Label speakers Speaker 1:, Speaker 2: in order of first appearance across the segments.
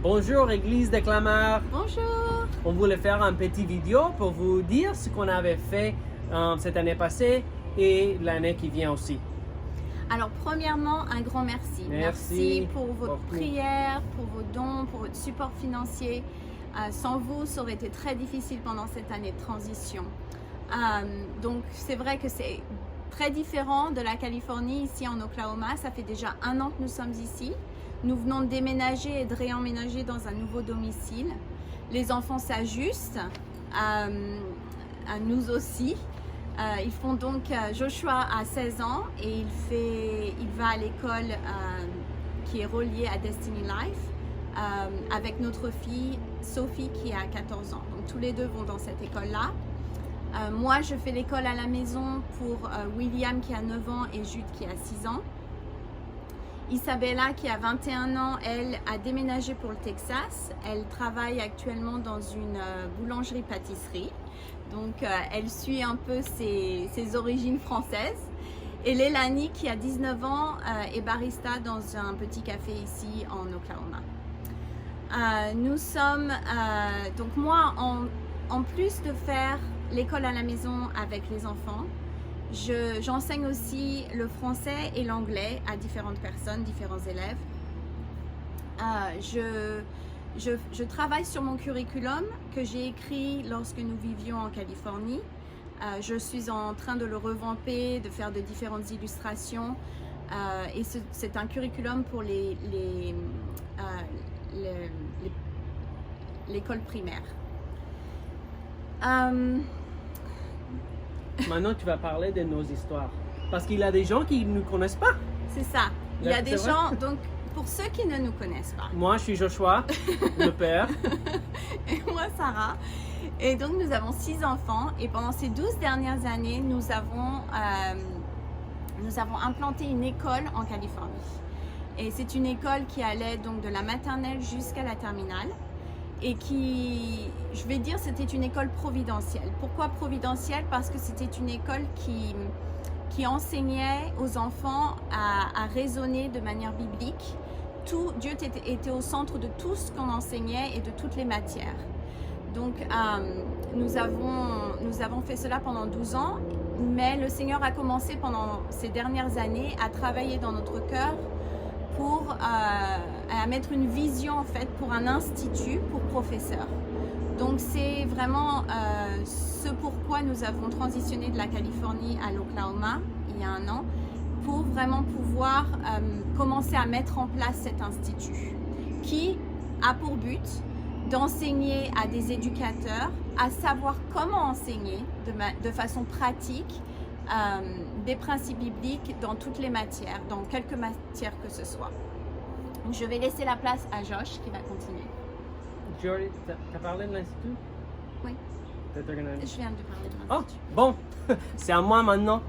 Speaker 1: Bonjour Église des Clameurs.
Speaker 2: Bonjour.
Speaker 1: On voulait faire un petit vidéo pour vous dire ce qu'on avait fait cette année passée et l'année qui vient aussi.
Speaker 2: Alors premièrement, un grand merci.
Speaker 1: Merci
Speaker 2: pour votre
Speaker 1: beaucoup.
Speaker 2: prière, pour vos dons, pour votre support financier. Sans vous, ça aurait été très difficile pendant cette année de transition. Donc c'est vrai que c'est très différent de la Californie ici en Oklahoma. Ça fait déjà 1 an que nous sommes ici. Nous venons de déménager et de réemménager dans un nouveau domicile. Les enfants s'ajustent, à nous aussi. Ils font donc, Joshua a 16 ans et il va à l'école qui est reliée à Destiny Life avec notre fille Sophie qui a 14 ans. Donc tous les deux vont dans cette école-là. Moi, je fais l'école à la maison pour William qui a 9 ans et Jude qui a 6 ans. Isabella qui a 21 ans, elle a déménagé pour le Texas. Elle travaille actuellement dans une boulangerie-pâtisserie. Donc elle suit un peu ses origines françaises. Et Lélanie qui a 19 ans est barista dans un petit café ici en Oklahoma. Nous sommes, donc moi en plus de faire l'école à la maison avec les enfants, j'enseigne aussi le français et l'anglais à différentes personnes, différents élèves. Je travaille sur mon curriculum que j'ai écrit lorsque nous vivions en Californie. Je suis en train de le revamper, de faire de différentes illustrations. Et c'est un curriculum pour l'école primaire.
Speaker 1: Maintenant, tu vas parler de nos histoires. Parce qu'il y a des gens qui ne nous connaissent pas.
Speaker 2: C'est ça. Il y a des
Speaker 1: C'est
Speaker 2: gens,
Speaker 1: vrai?
Speaker 2: donc pour ceux qui ne nous connaissent pas.
Speaker 1: Moi, je suis Joshua, le père.
Speaker 2: Et moi, Sarah. Et donc, nous avons 6 enfants. Et pendant ces 12 dernières années, nous avons implanté une école en Californie. Et c'est une école qui allait donc de la maternelle jusqu'à la terminale. Et qui, je vais dire, c'était une école providentielle. Pourquoi providentielle? Parce que c'était une école qui enseignait aux enfants à raisonner de manière biblique. Dieu était au centre de tout ce qu'on enseignait et de toutes les matières. Donc, nous avons fait cela pendant 12 ans, mais le Seigneur a commencé pendant ces dernières années à travailler dans notre cœur pour à mettre une vision en fait pour un institut pour professeurs. Donc c'est vraiment ce pourquoi nous avons transitionné de la Californie à l'Oklahoma il y a 1 an, pour vraiment pouvoir commencer à mettre en place cet institut qui a pour but d'enseigner à des éducateurs à savoir comment enseigner de façon pratique des principes bibliques dans toutes les matières, dans quelque matière que ce soit. Je vais laisser la place à Josh qui va continuer.
Speaker 1: Jordi, t'as parlé de l'institut?
Speaker 2: Oui,
Speaker 1: Je
Speaker 2: je viens de parler de
Speaker 1: Oh,
Speaker 2: l'institut.
Speaker 1: bon, c'est à moi maintenant.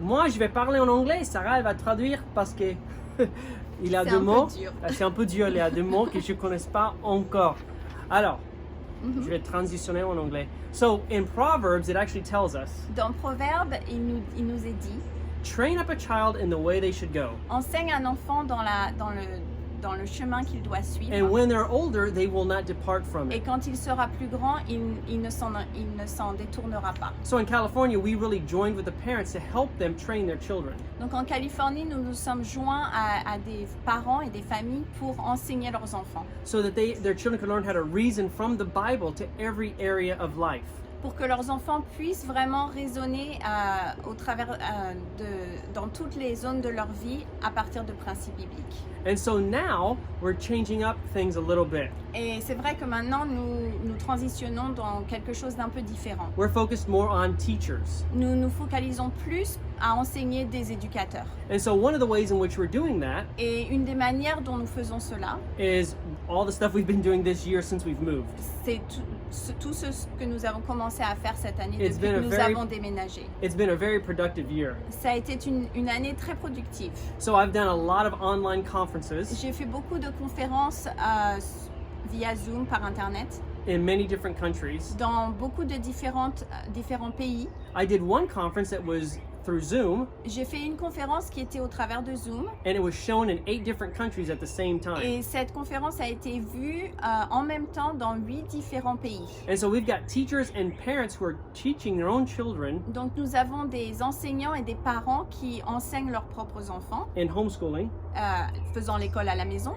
Speaker 1: Moi, je vais parler en anglais. Sarah, elle va traduire parce que il y a
Speaker 2: C'est
Speaker 1: 2
Speaker 2: un peu
Speaker 1: mots.
Speaker 2: dur.
Speaker 1: C'est un peu dur. Il y a 2 mots que je ne connais pas encore. Alors,
Speaker 2: Mhm.
Speaker 1: je vais transitionner en anglais. So, in Proverbs, it actually tells us,
Speaker 2: Dans Proverbe, il nous est dit:
Speaker 1: train up a child in the way they should go.
Speaker 2: enseigne un enfant dans le chemin qu'il doit suivre.
Speaker 1: And when they're older, they will not depart from
Speaker 2: Et
Speaker 1: it.
Speaker 2: quand il sera plus grand, il ne s'en détournera pas.
Speaker 1: So in California, we really joined with the parents to help them train their children.
Speaker 2: Donc en Californie, nous nous sommes joints à des parents et des familles pour enseigner leurs enfants,
Speaker 1: So that their children can learn how to reason from the Bible to every area of life.
Speaker 2: pour que leurs enfants puissent vraiment raisonner au travers dans toutes les zones de leur vie à partir de principes bibliques.
Speaker 1: And so now we're changing up things a little bit.
Speaker 2: Et c'est vrai que maintenant, nous transitionnons dans quelque chose d'un peu différent.
Speaker 1: We're focused more on teachers.
Speaker 2: Nous nous focalisons plus à enseigner des éducateurs.
Speaker 1: And so one of the ways in which we're doing that
Speaker 2: Et une des manières dont nous faisons cela,
Speaker 1: is all the stuff we've been doing this year since we've moved.
Speaker 2: c'est tout ce que nous avons commencé à faire cette année
Speaker 1: It's
Speaker 2: depuis
Speaker 1: been
Speaker 2: que
Speaker 1: a
Speaker 2: nous
Speaker 1: very-
Speaker 2: avons déménagé.
Speaker 1: It's been a very productive year.
Speaker 2: Ça a été une année très productive.
Speaker 1: So I've done a lot of online conferences
Speaker 2: J'ai fait beaucoup de conférences via Zoom par Internet
Speaker 1: in many different countries.
Speaker 2: dans beaucoup de différents pays.
Speaker 1: I did one conference that was through Zoom,
Speaker 2: J'ai fait une conférence qui était au travers de Zoom.
Speaker 1: and it was shown in 8 different countries at the same time.
Speaker 2: Et cette conférence a été vue en même temps dans 8 différents pays.
Speaker 1: And so we've got teachers and parents who are teaching their own children
Speaker 2: Donc nous avons des enseignants et des parents qui enseignent leurs propres enfants,
Speaker 1: in homeschooling,
Speaker 2: faisant l'école à la maison.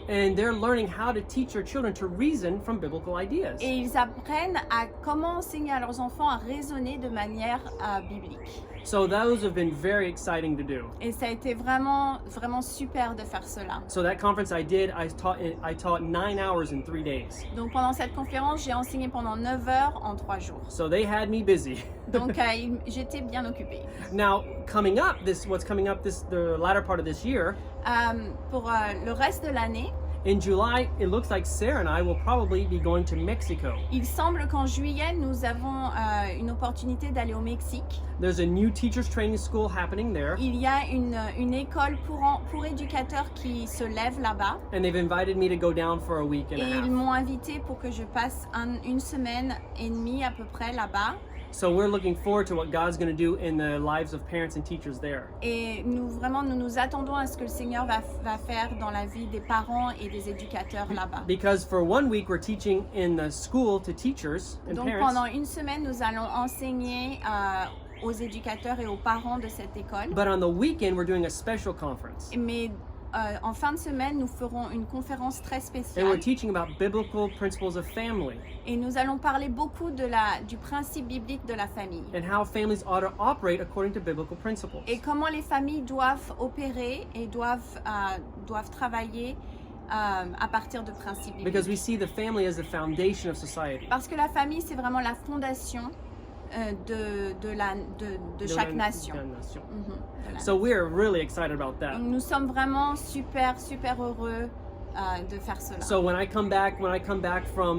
Speaker 1: and they're learning how to teach their children to reason from biblical ideas.
Speaker 2: Et ils apprennent à comment enseigner à leurs enfants à raisonner de manière biblique.
Speaker 1: So those have been very exciting to do.
Speaker 2: Et ça a été vraiment, vraiment super de faire cela.
Speaker 1: So that conference I did, I taught 9 hours in 3 days.
Speaker 2: Donc pendant cette conférence, j'ai enseigné pendant 9 heures en 3 jours.
Speaker 1: So they had me busy.
Speaker 2: Donc j'étais bien occupée.
Speaker 1: Now, what's coming up the latter part of this year,
Speaker 2: Pour le reste de l'année,
Speaker 1: in July, it looks like Sarah and I will probably be going to Mexico.
Speaker 2: il semble qu'en juillet, nous avons une opportunité d'aller au Mexique.
Speaker 1: There's a new teachers training school happening there,
Speaker 2: Il y a une école pour éducateurs qui se lève là-bas.
Speaker 1: and they've invited me to go down for a week and
Speaker 2: Et
Speaker 1: a half.
Speaker 2: ils m'ont invité pour que je passe une semaine et demie à peu près là-bas.
Speaker 1: So we're looking forward to what God's going to do in the lives of parents and teachers there.
Speaker 2: Et nous nous attendons à ce que le Seigneur va faire dans la vie des parents et des éducateurs là-bas.
Speaker 1: Because for 1 week we're teaching in the school to teachers and
Speaker 2: Donc
Speaker 1: parents,
Speaker 2: pendant une semaine, nous allons enseigner aux éducateurs et aux parents de cette école.
Speaker 1: but on the weekend we're doing a special conference.
Speaker 2: Mais en fin de semaine, nous ferons une conférence très
Speaker 1: And we're
Speaker 2: spéciale.
Speaker 1: teaching about biblical principles of family
Speaker 2: Et nous allons parler beaucoup du principe biblique de la famille.
Speaker 1: and how families ought to operate according to biblical principles.
Speaker 2: Et comment les familles doivent opérer et doivent travailler à partir de principes bibliques.
Speaker 1: Because we see the family as the foundation of society.
Speaker 2: Parce que la famille, c'est vraiment la fondation de chaque nation. Mhm, de la
Speaker 1: So we're really excited about that.
Speaker 2: Donc, nous sommes vraiment super, super heureux de faire cela.
Speaker 1: So when we come back from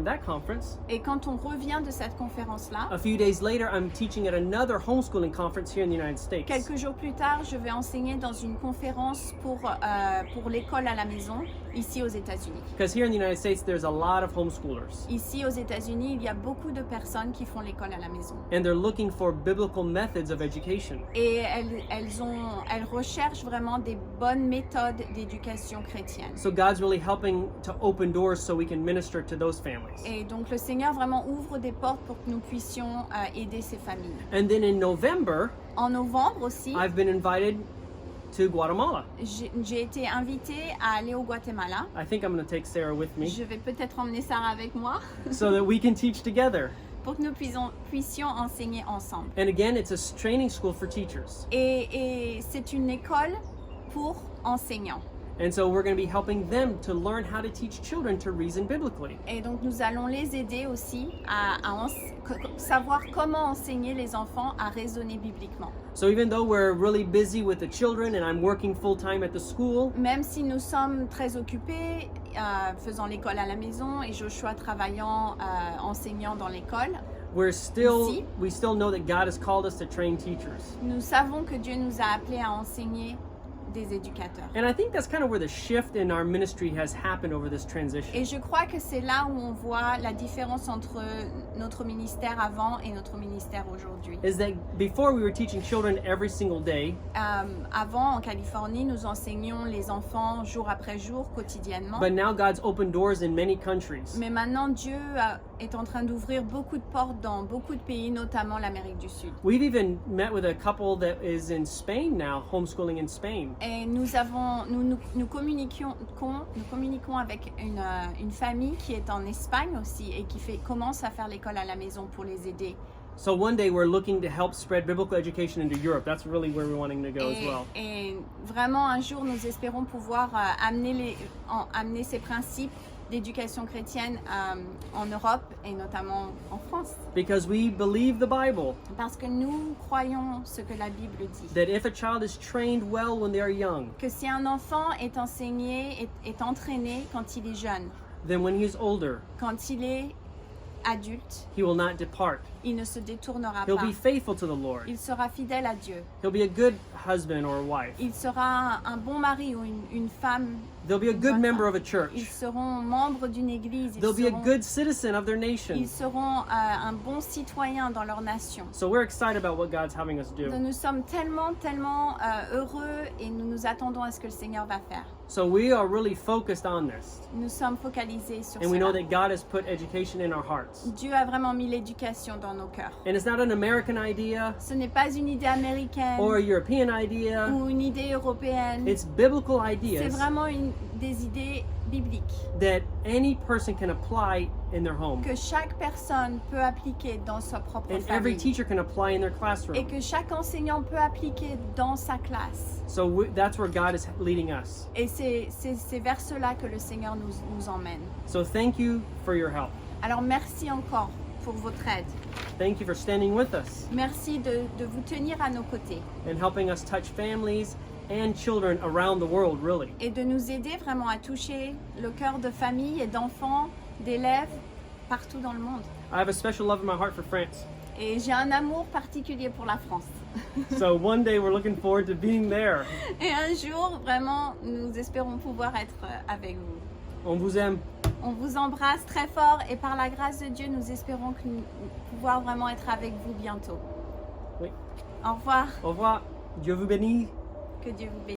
Speaker 1: that conference,
Speaker 2: Et quand on revient de cette conférence-là,
Speaker 1: a few days later, I'm teaching at another homeschooling conference here in the United States.
Speaker 2: quelques jours plus tard, je vais enseigner dans une conférence pour l'école à la maison, ici aux États-Unis.
Speaker 1: Because here in the United States, there's a lot of homeschoolers.
Speaker 2: Ici aux États-Unis, il y a beaucoup de personnes qui font l'école à la maison.
Speaker 1: And they're looking for biblical methods of education.
Speaker 2: Et elles recherchent vraiment des bonnes méthodes d'éducation chrétienne.
Speaker 1: So God's really helping to open doors so we can minister to those families.
Speaker 2: Et donc le Seigneur vraiment ouvre des portes pour que nous puissions aider ces familles.
Speaker 1: And then in November,
Speaker 2: En novembre aussi,
Speaker 1: I've been invited to Guatemala.
Speaker 2: j'ai été invitée à aller au Guatemala.
Speaker 1: I think I'm going to take Sarah with me
Speaker 2: Je vais peut-être emmener Sarah avec moi
Speaker 1: so that we can teach together.
Speaker 2: pour que nous puissions enseigner ensemble.
Speaker 1: And again, it's a training school for teachers.
Speaker 2: Et c'est une école pour enseignants.
Speaker 1: And so we're going to be helping them to learn how to teach children to reason biblically.
Speaker 2: Et donc nous allons les aider aussi à savoir comment enseigner les enfants à raisonner bibliquement.
Speaker 1: So even though we're really busy with the children and I'm working full-time at the school,
Speaker 2: Même si nous sommes très occupés faisant l'école à la maison et Joshua travaillant, enseignant dans l'école,
Speaker 1: we still know that God has called us to train teachers.
Speaker 2: nous savons que Dieu nous a appelés à enseigner des éducateurs.
Speaker 1: And I think that's kind of where the shift in our ministry has happened over this
Speaker 2: Et
Speaker 1: transition.
Speaker 2: je crois que c'est là où on voit la différence entre notre ministère avant et notre ministère aujourd'hui.
Speaker 1: Is that before we were teaching children every single day,
Speaker 2: Avant, en Californie, nous enseignions les enfants jour après jour, quotidiennement.
Speaker 1: but now God's opened doors in many countries.
Speaker 2: Mais maintenant, Dieu est en train d'ouvrir beaucoup de portes dans beaucoup de pays, notamment l'Amérique du Sud.
Speaker 1: We've even met with a couple that is in Spain now, homeschooling in Spain.
Speaker 2: Et nous communiquons avec une famille qui est en Espagne aussi et qui commence à faire l'école à la maison pour les aider.
Speaker 1: So one day we're looking to help spread biblical education into Europe. That's really where we're wanting to go as well.
Speaker 2: Et vraiment, un jour, nous espérons pouvoir amener ces principes d'éducation chrétienne en Europe et notamment en France.
Speaker 1: Because we believe the Bible,
Speaker 2: Parce que nous croyons ce que la Bible dit.
Speaker 1: that if a child is trained well when they are young,
Speaker 2: Que si un enfant est enseigné, est entraîné quand il est jeune,
Speaker 1: then when he is older,
Speaker 2: quand il est adulte,
Speaker 1: he will not depart.
Speaker 2: il ne se détournera
Speaker 1: He'll
Speaker 2: pas.
Speaker 1: be faithful to the Lord.
Speaker 2: Il sera fidèle à Dieu.
Speaker 1: He'll be a good husband or wife.
Speaker 2: Il sera un bon mari ou une femme
Speaker 1: They'll be a good member of a
Speaker 2: Ils
Speaker 1: church.
Speaker 2: seront membres d'une église.
Speaker 1: They'll be a good citizen of their
Speaker 2: Ils
Speaker 1: nation.
Speaker 2: seront un bon citoyen dans leur nation.
Speaker 1: So we're excited about what God's having us do.
Speaker 2: Nous sommes tellement heureux et nous nous attendons à ce que le Seigneur va faire.
Speaker 1: So we are really focused on this.
Speaker 2: Nous sommes focalisés sur
Speaker 1: And we know
Speaker 2: cela.
Speaker 1: that God has put education in our hearts.
Speaker 2: Dieu a vraiment mis l'éducation dans nos cœurs.
Speaker 1: And it's not an American idea
Speaker 2: Ce n'est pas une idée américaine
Speaker 1: or a European idea.
Speaker 2: ou une idée européenne.
Speaker 1: It's biblical
Speaker 2: C'est
Speaker 1: ideas
Speaker 2: vraiment des idées bibliques
Speaker 1: that any person can apply in their home.
Speaker 2: que chaque personne peut appliquer dans sa propre
Speaker 1: And every
Speaker 2: famille
Speaker 1: teacher can apply in their
Speaker 2: et
Speaker 1: classroom.
Speaker 2: que chaque enseignant peut appliquer dans sa classe.
Speaker 1: So that's where God is leading us.
Speaker 2: Et c'est vers cela que le Seigneur nous emmène.
Speaker 1: So thank you for your help.
Speaker 2: Alors merci encore pour votre aide.
Speaker 1: Thank you for standing with us
Speaker 2: Merci de vous tenir à nos côtés
Speaker 1: and helping us touch families and children around the world, really.
Speaker 2: et de nous aider vraiment à toucher le cœur de familles et d'enfants, d'élèves partout dans le monde.
Speaker 1: I have a special love in my heart for France.
Speaker 2: Et j'ai un amour particulier pour la France.
Speaker 1: So one day we're looking forward to being there.
Speaker 2: Et un jour, vraiment, nous espérons pouvoir être avec vous.
Speaker 1: On vous aime.
Speaker 2: On vous embrasse très fort et par la grâce de Dieu, nous espérons pouvoir vraiment être avec vous bientôt.
Speaker 1: Oui.
Speaker 2: Au revoir.
Speaker 1: Au revoir. Dieu vous bénisse.
Speaker 2: Que Dieu vous bénisse.